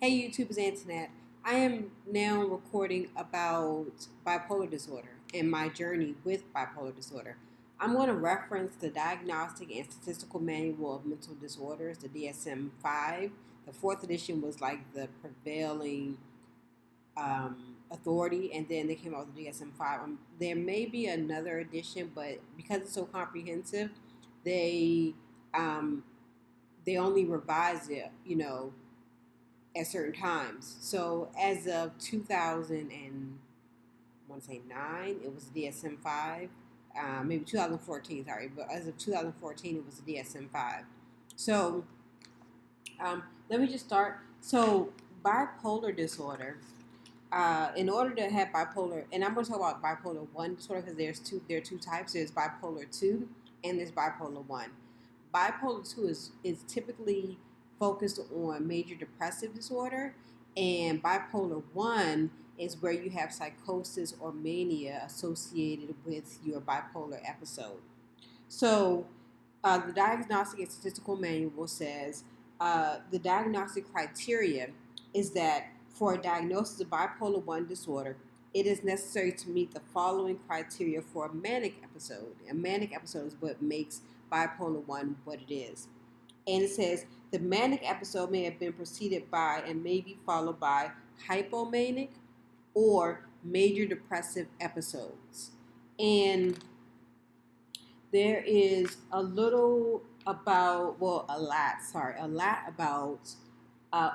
Hey YouTube, it's Antoinette. I am now recording about bipolar disorder and my journey with bipolar disorder. I'm going to reference the Diagnostic and Statistical Manual of Mental Disorders, the DSM IV. The fourth edition was like the prevailing authority, and then they came out with the DSM V. There may be another edition, but because it's so comprehensive, they they only revise it, at certain times. So as of 2000 and I want to say 9, it was DSM 5. Maybe 2014, sorry, but as of 2014, it was the DSM 5. So let me just start. So bipolar disorder. In order to have bipolar, and I'm going to talk about bipolar 1 disorder because there are two types. There's bipolar 2 and there's bipolar 1. Bipolar 2 is typically focused on major depressive disorder, and bipolar 1 is where you have psychosis or mania associated with your bipolar episode. So the Diagnostic and Statistical Manual says the diagnostic criteria is that for a diagnosis of bipolar 1 disorder, it is necessary to meet the following criteria for a manic episode. A manic episode is what makes bipolar 1 what it is. And it says the manic episode may have been preceded by and may be followed by hypomanic or major depressive episodes. And there is a lot about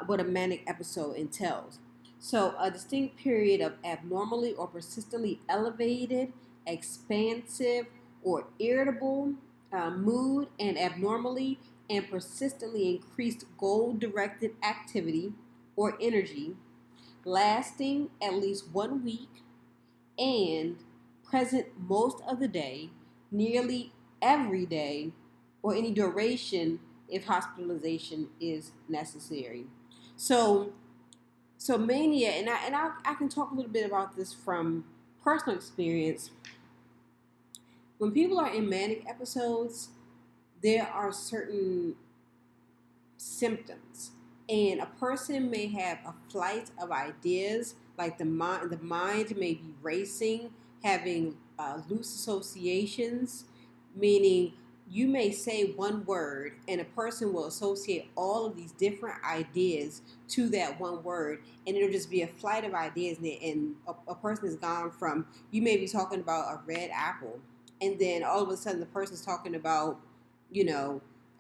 what a manic episode entails. So, a distinct period of abnormally or persistently elevated, expansive, or irritable mood, and abnormally and persistently increased goal-directed activity or energy, lasting at least 1 week and present most of the day, nearly every day, or any duration if hospitalization is necessary. So mania, and I can talk a little bit about this from personal experience. When people are in manic episodes, there are certain symptoms, and a person may have a flight of ideas, like the mind may be racing, having loose associations, meaning you may say one word and a person will associate all of these different ideas to that one word, and it'll just be a flight of ideas, and a person is gone from, you may be talking about a red apple, and then all of a sudden the person's talking about,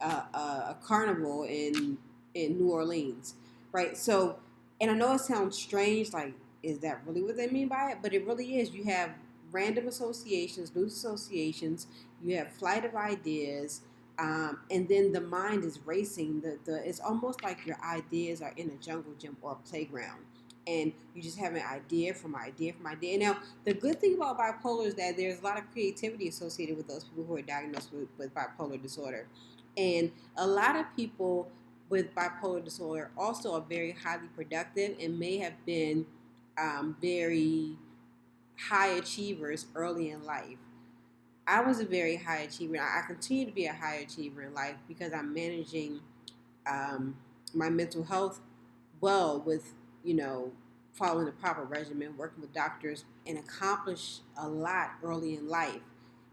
a carnival in New Orleans, right? So, and I know it sounds strange, like, is that really what they mean by it? But it really is. You have random associations, loose associations. You have flight of ideas, and then the mind is racing. It's almost like your ideas are in a jungle gym or a playground, and you just have an idea from idea from idea. Now, the good thing about bipolar is that there's a lot of creativity associated with those people who are diagnosed with bipolar disorder. And a lot of people with bipolar disorder also are very highly productive and may have been very high achievers early in life. I was a very high achiever. I continue to be a high achiever in life because I'm managing my mental health well with, following the proper regimen, working with doctors, and accomplish a lot early in life.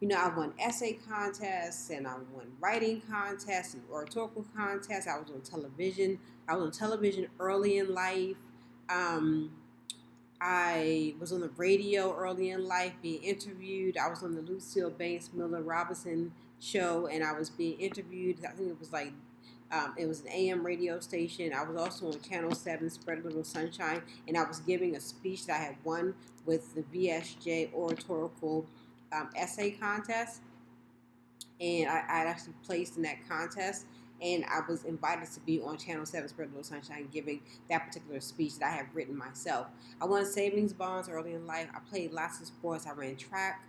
I won essay contests, and I won writing contests and oratorical contests. I was on television. Early in life. I was on the radio early in life being interviewed. I was on the Lucille Banks Miller Robinson show, and I was being interviewed. I think it was it was an AM radio station. I was also on Channel 7, Spread a Little Sunshine, and I was giving a speech that I had won with the VSJ oratorical essay contest, and I actually placed in that contest, and I was invited to be on Channel 7 Spread a Little Sunshine giving that particular speech that I have written myself. I won savings bonds early in life. I played lots of sports. I ran track.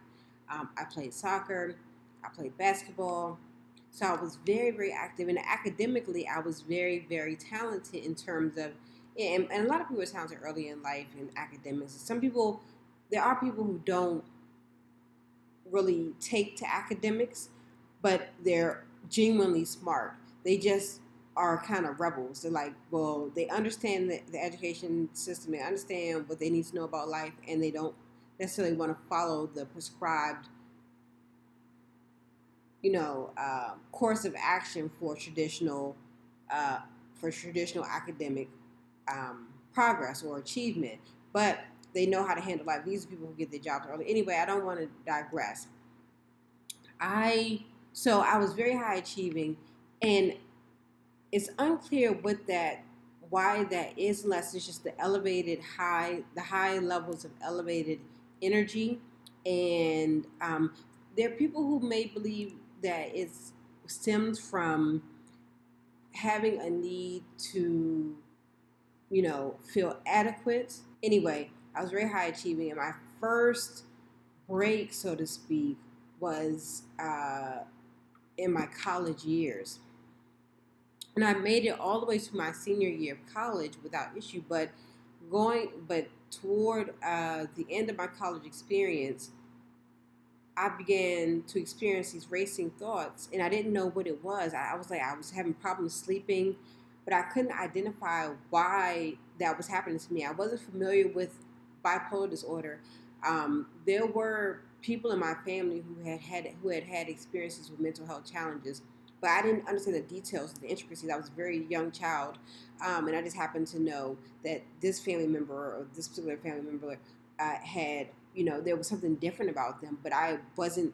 I played soccer. I played basketball. So I was very, very active, and academically I was very, very talented in terms of, and a lot of people are talented early in life in academics. There are people who don't really take to academics, but they're genuinely smart. They just are kind of rebels. They're like, well, they understand the education system, they understand what they need to know about life, and they don't necessarily want to follow the prescribed, course of action uh, for traditional academic progress or achievement. But they know how to handle life. These are people who get their jobs early. Anyway, I don't want to digress. I so I was very high achieving, and it's unclear why that is, unless it's just the high levels of elevated energy, and there are people who may believe that it stems from having a need to, feel adequate. Anyway, I was very high achieving, and my first break, so to speak, was in my college years. And I made it all the way to my senior year of college without issue. But toward the end of my college experience, I began to experience these racing thoughts, and I didn't know what it was. I was having problems sleeping, but I couldn't identify why that was happening to me. I wasn't familiar with bipolar disorder. There were people in my family who had had experiences with mental health challenges, but I didn't understand the details, the intricacies. I was a very young child, and I just happened to know that this family member or this particular family member had, there was something different about them, but I wasn't.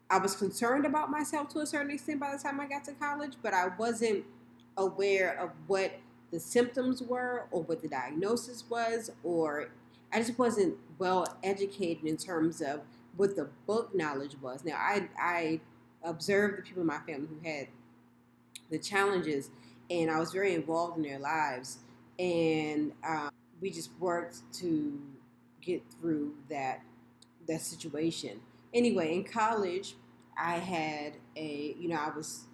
I was concerned about myself to a certain extent by the time I got to college, but I wasn't aware of what the symptoms were or what the diagnosis was, or I just wasn't well educated in terms of what the book knowledge was. Now, I observed the people in my family who had the challenges, and I was very involved in their lives, and we just worked to get through that situation. Anyway, in college, I had I was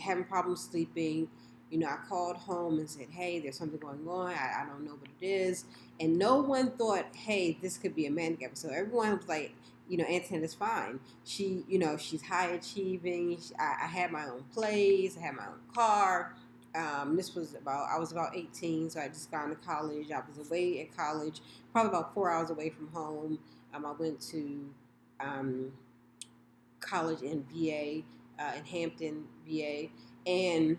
having problems sleeping. I called home and said, hey, there's something going on. I don't know what it is. And no one thought, hey, this could be a manic episode. Everyone was like, Antoinette is fine. She's high achieving. I had my own place. I had my own car. I was about 18, so I just got into college. I was away at college, probably about 4 hours away from home. I went to college in VA, in Hampton, VA, and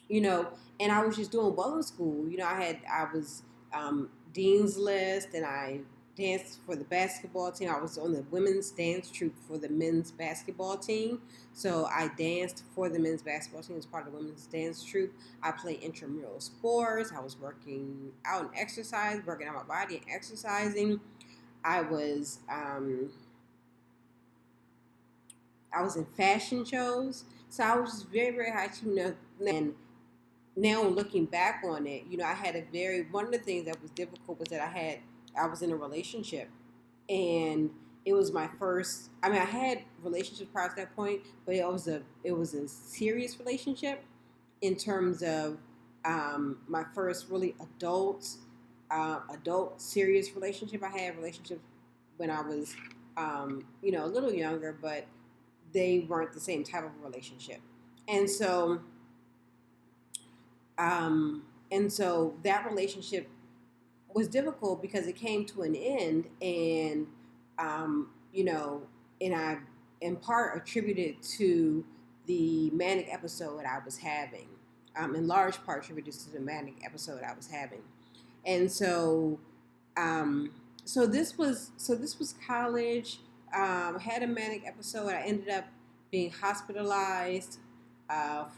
and I was just doing well in school. I was dean's list, and I danced for the basketball team. I was on the women's dance troupe for the men's basketball team. So I danced for the men's basketball team as part of the women's dance troupe. I played intramural sports. I was working out and working out my body and exercising. I was in fashion shows. So I was just very, very high achieving. And now looking back on it, I had one of the things that was difficult was that I was in a relationship, and it was my first. I mean, I had relationships prior to that point, but it was a serious relationship in terms of my first really adult serious relationship. I had relationships when I was a little younger, but they weren't the same type of relationship, and so that relationship was difficult because it came to an end, and and I in part attributed to the manic episode I was having, in large part attributed to the manic episode I was having, and this was college. Had a manic episode. I ended up being hospitalized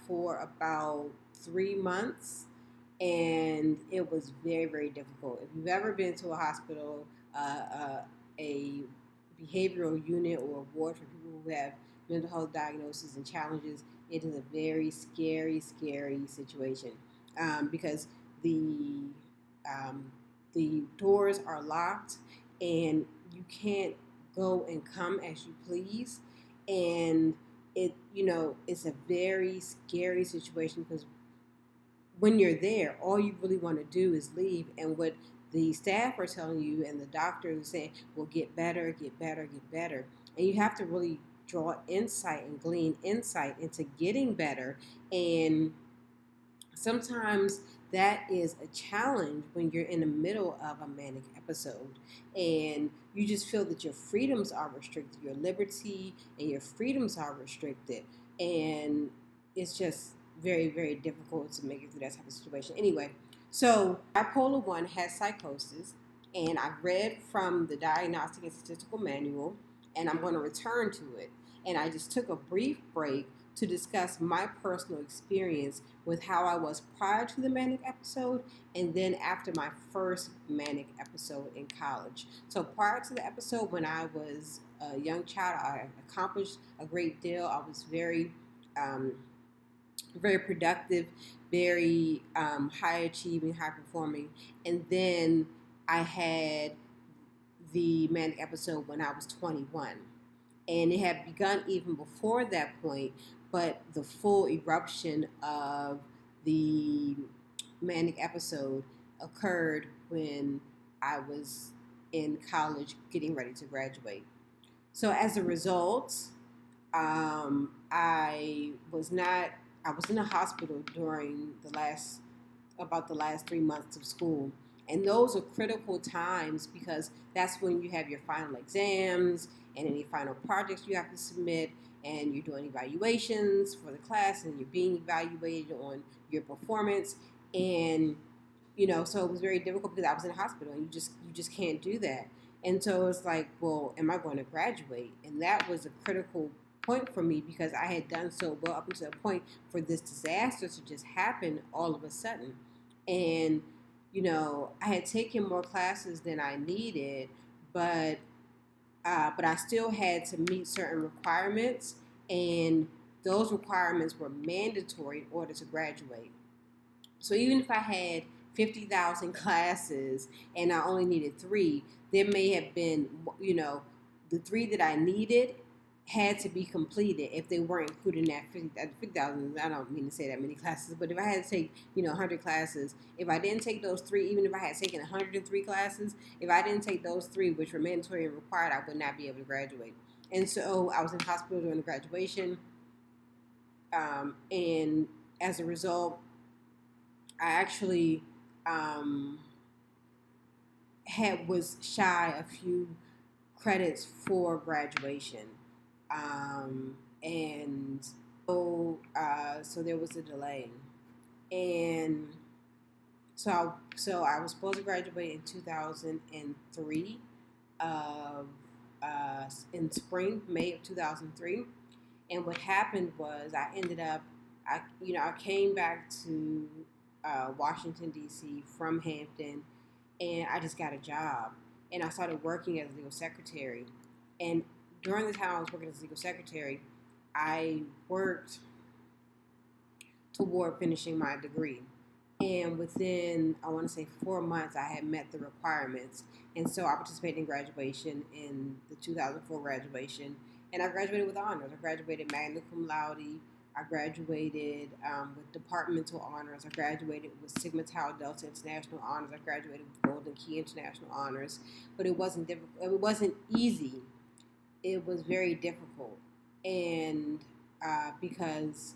for about 3 months, and it was very, very difficult. If you've ever been to a hospital, a behavioral unit or a ward for people who have mental health diagnoses and challenges, it is a very scary, scary situation, because the doors are locked, and you can't go and come as you please, and it's a very scary situation because when you're there, all you really want to do is leave, and what the staff are telling you and the doctors are saying will get better, get better, get better, and you have to really draw insight and glean insight into getting better, and sometimes that is a challenge when you're in the middle of a manic episode and you just feel that your freedoms are restricted, your liberty and your freedoms are restricted, and it's just very, very difficult to make it through that type of situation. Anyway, so bipolar 1 has psychosis, and I read from the Diagnostic and Statistical Manual, and I'm going to return to it. And I just took a brief break to discuss my personal experience with how I was prior to the manic episode and then after my first manic episode in college. So prior to the episode, when I was a young child, I accomplished a great deal. I was very productive, very high achieving, high performing. And then I had the manic episode when I was 21. And it had begun even before that point, but the full eruption of the manic episode occurred when I was in college getting ready to graduate. So as a result, I was in the hospital during about the last 3 months of school. And those are critical times because that's when you have your final exams and any final projects you have to submit, and you're doing evaluations for the class, and you're being evaluated on your performance. And so it was very difficult because I was in the hospital, and you just can't do that. And so it's like, well, am I going to graduate? And that was a critical point for me because I had done so well up until the point for this disaster to just happen all of a sudden. And I had taken more classes than I needed, but I still had to meet certain requirements, and those requirements were mandatory in order to graduate. So even if I had 50,000 classes and I only needed 3, there may have been, the 3 that I needed had to be completed if they weren't included in that 50,000. I don't mean to say that many classes, but if I had to take 100 classes, if I didn't take those 3, even if I had taken 103 classes, if I didn't take those 3, which were mandatory and required, I would not be able to graduate. And so I was in hospital during the graduation, and as a result, I actually was shy a few credits for graduation. And so there was a delay, and so I was supposed to graduate in 2003, in spring, May of 2003. And what happened was I came back to Washington D.C. from Hampton, and I just got a job, and I started working as a legal secretary. And during the time I was working as a legal secretary, I worked toward finishing my degree. And within, I want to say 4 months, I had met the requirements. And so I participated in graduation, in the 2004 graduation. And I graduated with honors. I graduated magna cum laude. I graduated with departmental honors. I graduated with Sigma Tau Delta International honors. I graduated with Golden Key International honors. But it wasn't difficult. It wasn't easy. It was very difficult. And because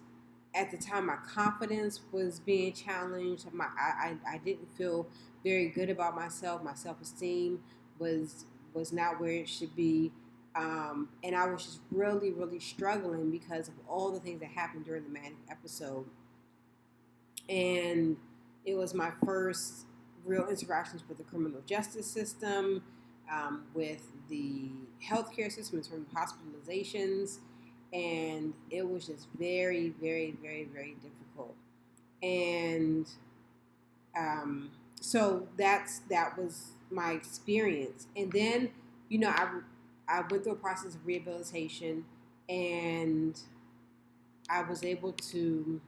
at the time my confidence was being challenged, I didn't feel very good about myself. My self-esteem was not where it should be. And I was just really, really struggling because of all the things that happened during the manic episode. And it was my first real interactions with the criminal justice system, with the healthcare system in terms of hospitalizations, and it was just very, very, very, very difficult. And so that was my experience. And then, I went through a process of rehabilitation, and I was able to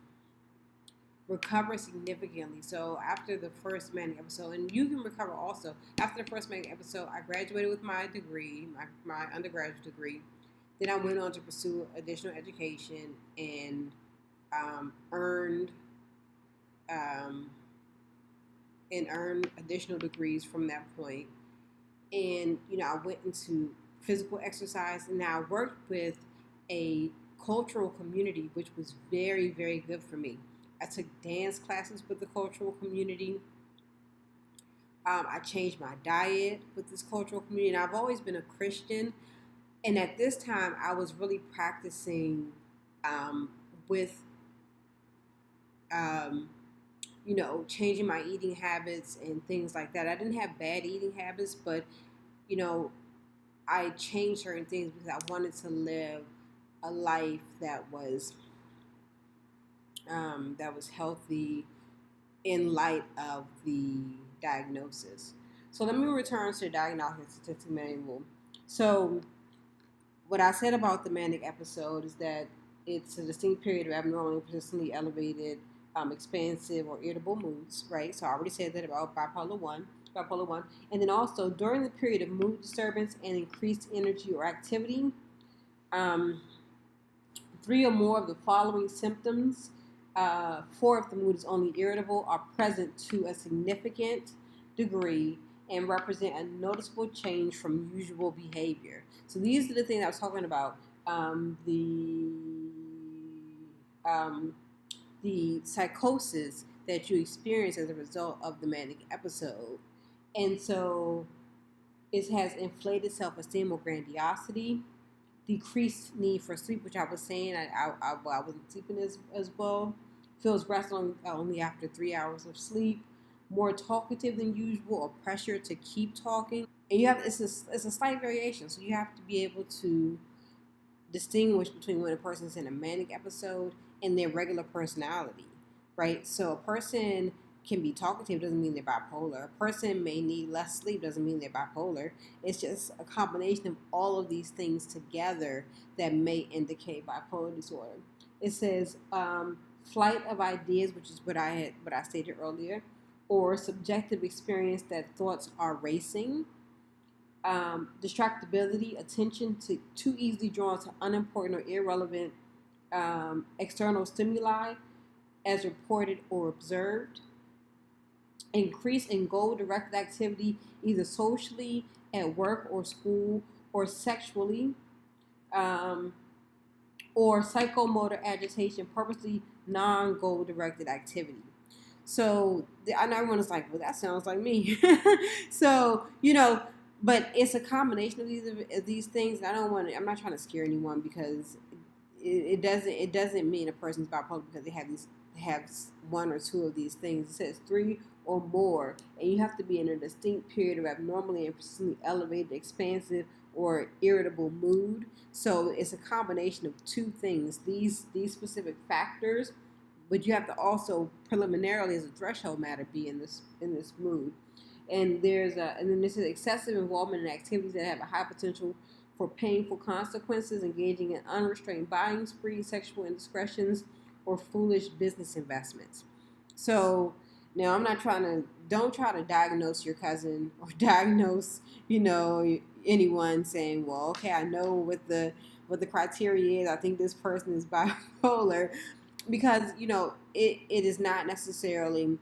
recover significantly. So after the first manic episode, and you can recover also, after the first manic episode, I graduated with my degree, my undergraduate degree. Then I went on to pursue additional education and earned additional degrees from that point. And I went into physical exercise, and I worked with a cultural community, which was very, very good for me. I took dance classes with the cultural community. I changed my diet with this cultural community. And I've always been a Christian. And at this time, I was really practicing with, um, changing my eating habits and things like that. I didn't have bad eating habits, but, you know, I changed certain things because I wanted to live a life that was healthy in light of the diagnosis. So let me return to the Diagnostic Manual. So what I said about the manic episode is that it's a distinct period of abnormally persistently elevated, expansive, or irritable moods, right? So I already said that about bipolar one, and then also during the period of mood disturbance and increased energy or activity, um, three or more of the following symptoms, four if the mood is only irritable, are present to a significant degree and represent a noticeable change from usual behavior. So these are the things I was talking about. Um, the psychosis that you experience as a result of the manic episode. And so it has inflated self-esteem or grandiosity, decreased need for sleep, which I was saying I wasn't sleeping as well. Feels restless only after 3 hours of sleep. More talkative than usual, or pressure to keep talking. And it's a slight variation, so you have to be able to distinguish between when a person's in a manic episode and their regular personality, right? So a person can be talkative, doesn't mean they're bipolar. A person may need less sleep, doesn't mean they're bipolar. It's just a combination of all of these things together that may indicate bipolar disorder. It says flight of ideas, which is what I stated earlier, or subjective experience that thoughts are racing. Distractibility, attention to too easily drawn to unimportant or irrelevant external stimuli as reported or observed. Increase in goal-directed activity, either socially, at work or school, or sexually, or psychomotor agitation, purposely non-goal-directed activity. So I know everyone is like, well, that sounds like me. So, but it's a combination of these things. I'm not trying to scare anyone, because it doesn't mean a person's bipolar because they have one or two of these things. It says three or more, and you have to be in a distinct period of abnormally and persistently elevated, expansive, or irritable mood. So it's a combination of two things. These specific factors, but you have to also preliminarily, as a threshold matter, be in this mood. And then this is excessive involvement in activities that have a high potential for painful consequences, engaging in unrestrained buying sprees, sexual indiscretions, or foolish business investments. So now don't try to diagnose your cousin or diagnose, anyone saying, well, okay, I know what the criteria is. I think this person is bipolar, because, it is not necessarily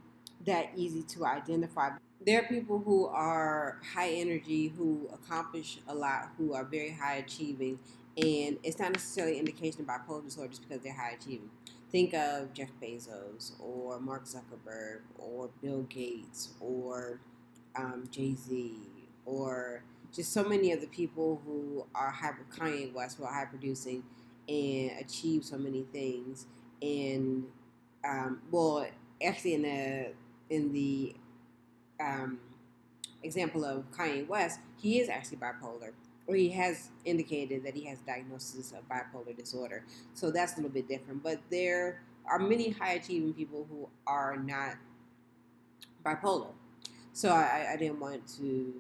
that easy to identify. There are people who are high energy, who accomplish a lot, who are very high achieving, and it's not necessarily an indication of bipolar disorder just because they're high achieving. Think of Jeff Bezos or Mark Zuckerberg or Bill Gates or Jay-Z, or just so many of the people who are Kanye West, who are high producing and achieve so many things. And actually in the example of Kanye West, he is actually bipolar, or he has indicated that he has diagnosis of bipolar disorder. So that's a little bit different. But there are many high achieving people who are not bipolar. So I didn't want to.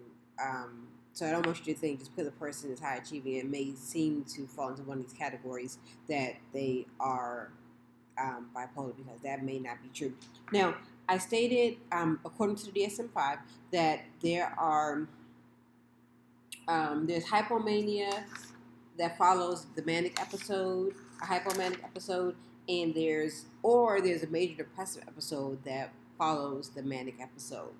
So I don't want you to think just because a person is high achieving, it may seem to fall into one of these categories that they are bipolar, because that may not be true. Now, I stated, according to the DSM IV, that there's hypomania that follows the manic episode, a hypomanic episode, and there's a major depressive episode that follows the manic episode.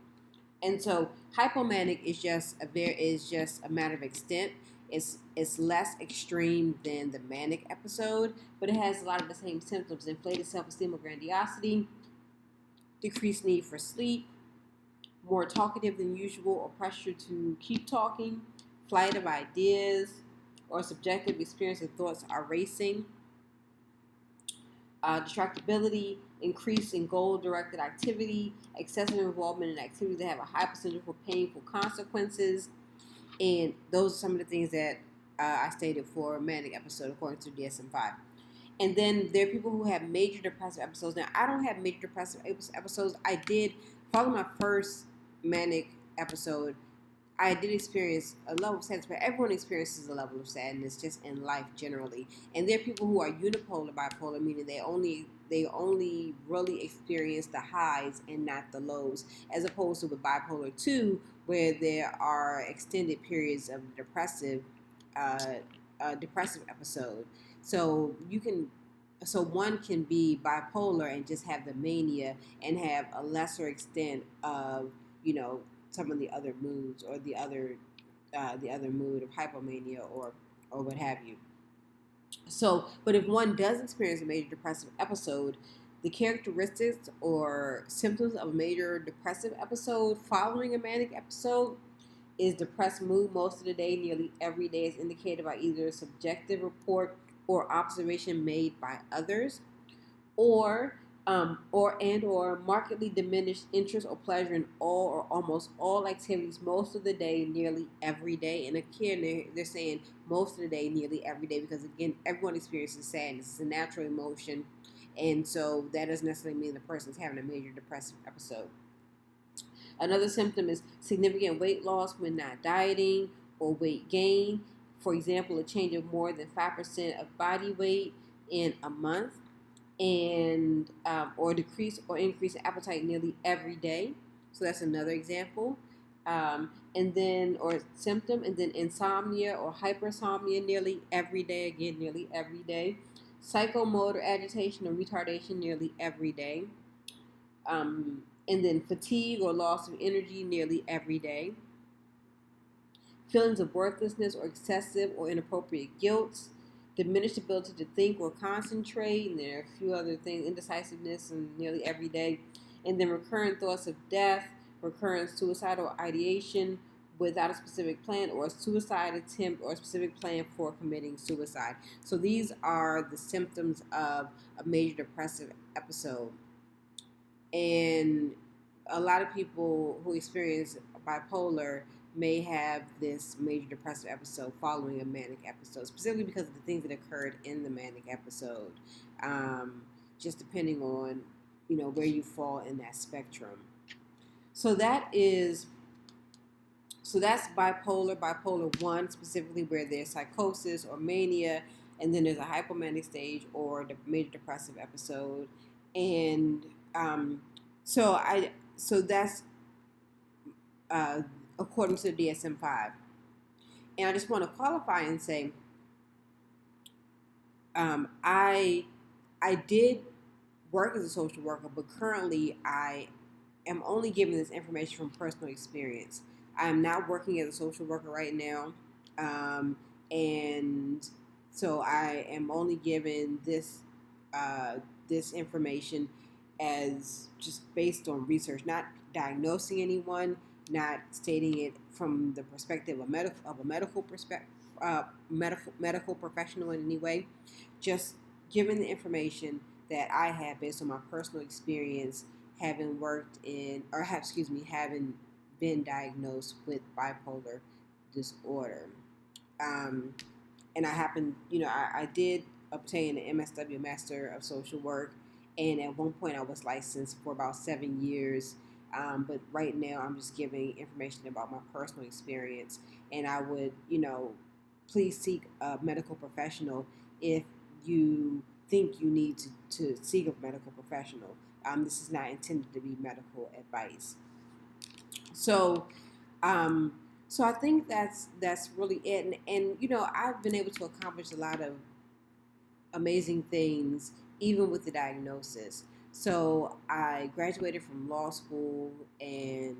And so hypomanic is just a matter of extent. It's less extreme than the manic episode, but it has a lot of the same symptoms: inflated self-esteem or grandiosity, decreased need for sleep, more talkative than usual or pressure to keep talking, flight of ideas, or subjective experience and thoughts are racing, distractibility, increase in goal-directed activity, excessive involvement in activities that have a high potential for painful consequences, and those are some of the things that I stated for a manic episode according to DSM IV. And then there are people who have major depressive episodes. Now, I don't have major depressive episodes. I did, following my first manic episode, I did experience a level of sadness, but everyone experiences a level of sadness just in life generally. And there are people who are unipolar bipolar, meaning they only really experience the highs and not the lows, as opposed to with bipolar 2, where there are extended periods of depressive episode. So one can be bipolar and just have the mania and have a lesser extent of, some of the other moods or the other mood of hypomania or what have you. So, but if one does experience a major depressive episode, the characteristics or symptoms of a major depressive episode following a manic episode is depressed mood most of the day, nearly every day, is indicated by either a subjective report or observation made by others, or markedly diminished interest or pleasure in all or almost all activities most of the day, nearly every day. And again, they're saying most of the day, nearly every day, because again, everyone experiences sadness. It's a natural emotion, and so that doesn't necessarily mean the person's having a major depressive episode. Another symptom is significant weight loss when not dieting, or weight gain. For example, a change of more than 5% of body weight in a month, and or decrease or increase appetite nearly every day. So that's another example. And then insomnia or hypersomnia nearly every day. Again, nearly every day. Psychomotor agitation or retardation nearly every day. And then fatigue or loss of energy nearly every day. Feelings of worthlessness or excessive or inappropriate guilt, diminished ability to think or concentrate, and there are a few other things, indecisiveness, and nearly every day. And then recurrent thoughts of death, recurrent suicidal ideation without a specific plan, or a suicide attempt, or a specific plan for committing suicide. So these are the symptoms of a major depressive episode. And a lot of people who experience bipolar may have this major depressive episode following a manic episode, specifically because of the things that occurred in the manic episode, just depending on, where you fall in that spectrum. So that's bipolar 1 specifically, where there's psychosis or mania, and then there's a hypomanic stage or the major depressive episode. And so that's according to the DSM IV. And I just want to qualify and say, I did work as a social worker, but currently I am only giving this information from personal experience. I am not working as a social worker right now, and so I am only giving this information as just based on research, not diagnosing anyone, not stating it from the perspective of a medical professional in any way. Just giving the information that I have based on my personal experience, having been diagnosed with bipolar disorder. And I did obtain an MSW, Master of Social Work, and at one point I was licensed for about 7 years. But right now I'm just giving information about my personal experience, and I would, please seek a medical professional if you think you need to seek a medical professional. This is not intended to be medical advice. So, so I think that's really it. And I've been able to accomplish a lot of amazing things even with the diagnosis. So I graduated from law school and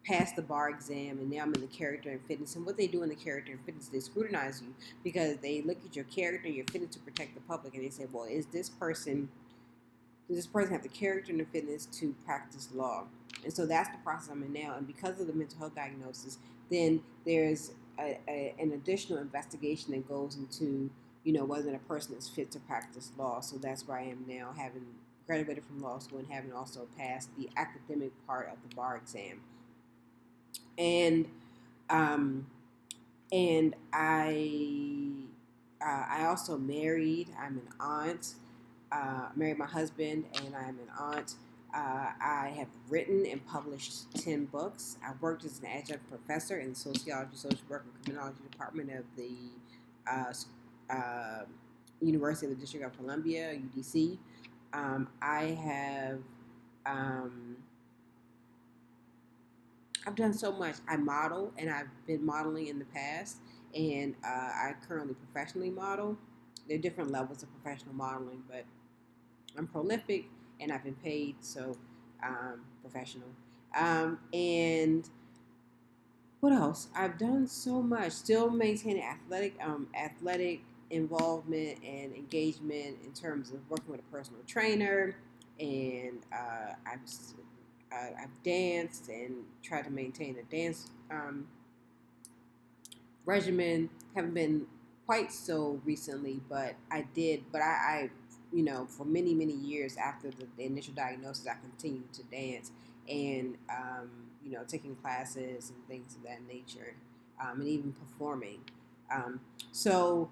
passed the bar exam, and now I'm in the character and fitness. And what they do in the character and fitness, they scrutinize you because they look at your character and your fitness to protect the public, and they say, well, does this person have the character and the fitness to practice law? And so that's the process I'm in now. And because of the mental health diagnosis, then there's an additional investigation that goes into, whether a person is fit to practice law. So that's where I am now, having graduated from law school and having also passed the academic part of the bar exam. And I also married. I'm an aunt. Married my husband, and I'm an aunt. I have written and published 10 books. I worked as an adjunct professor in sociology, social work, and criminology department of the University of the District of Columbia, UDC. I've done so much. I model, and I've been modeling in the past, and I currently professionally model. There are different levels of professional modeling, but I'm prolific, and I've been paid, so professional. And what else? I've done so much. Still maintaining athletic involvement and engagement in terms of working with a personal trainer, and I've danced and tried to maintain a dance regimen. Haven't been quite so recently, but I did. But I for many, many years after the initial diagnosis, I continued to dance and, taking classes and things of that nature, and even performing. So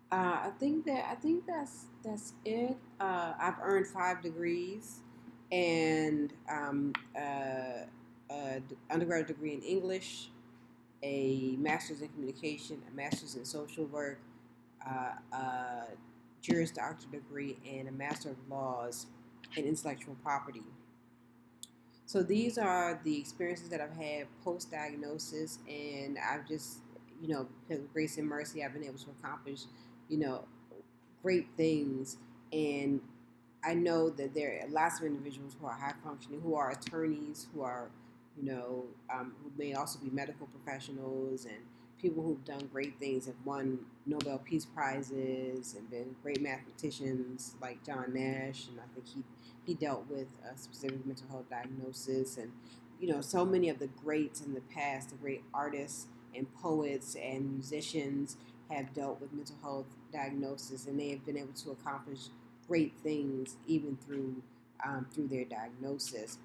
I think that's it. I've earned 5 degrees and undergraduate degree in English, a master's in communication, a master's in social work, a Juris Doctor degree, and a Master of Laws in Intellectual Property. So these are the experiences that I've had post-diagnosis, and I've just, because of grace and mercy, I've been able to accomplish, great things. And I know that there are lots of individuals who are high functioning, who are attorneys, who are, who may also be medical professionals, and people who've done great things, have won Nobel Peace Prizes and been great mathematicians like John Nash, and I think he dealt with a specific mental health diagnosis, and so many of the greats in the past, the great artists and poets and musicians have dealt with mental health diagnosis, and they have been able to accomplish great things even through their diagnosis.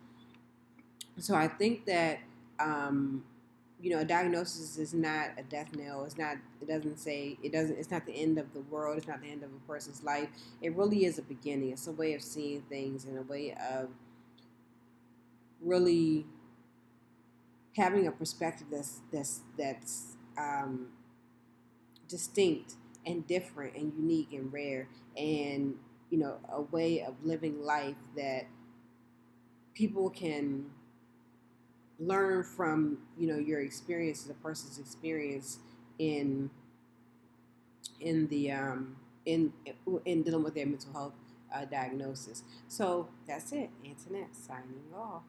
So I think that a diagnosis is not a death knell. It's not the end of the world. It's not the end of a person's life. It really is a beginning. It's a way of seeing things, and a way of really having a perspective that's distinct and different and unique and rare, and a way of living life that people can learn from, your experience, the person's experience in dealing with their mental health diagnosis. So that's it. Antoinette signing off.